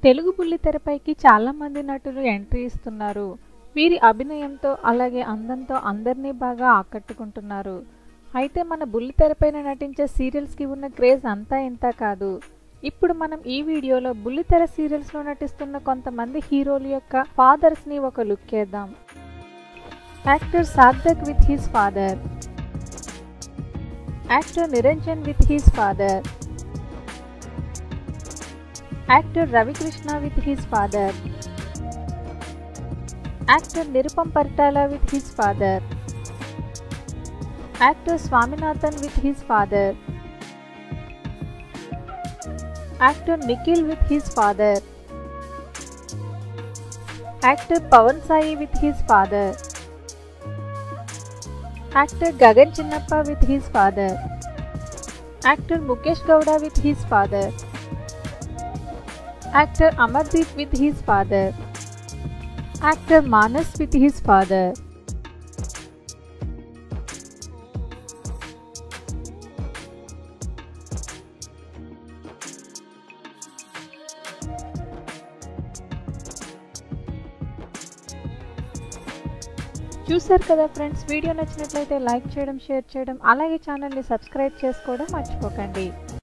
తెలుగు బుల్లితెరపైకి చాలా మంది నటులు ఎంట్రీ ఇస్తున్నారు. వీరి అభినయంతో అలాగే అందంతో అందరినీ బాగా ఆకట్టుకుంటున్నారు. అయితే మన బుల్లితెరపైన నటించే సీరియల్స్కి ఉన్న క్రేజ్ అంతా ఇంత కాదు. ఇప్పుడు మనం ఈ వీడియోలో బుల్లితెర సీరియల్స్లో నటిస్తున్న కొంతమంది హీరోల యొక్క ఫాదర్స్ని ఒక లుక్ చేద్దాం. Actor Sarthak with his father, actor Niranjan with his father, actor Ravikrishna with his father, actor Nirupam Paritala with his father, actor Swaminathan with his father, actor Nikhil with his father, actor Pavan Sai with his father, actor Gagan Chinnappa with his father, actor Mukesh Gowda with his father, actor Amardeep with his father, actor Manas with his father. చూశారు కదా friends, video నచ్చినట్లయితే like చేయడం, share చేయడం, అలాగే ఛానల్ని subscribe చేసుకోవడం మర్చిపోకండి.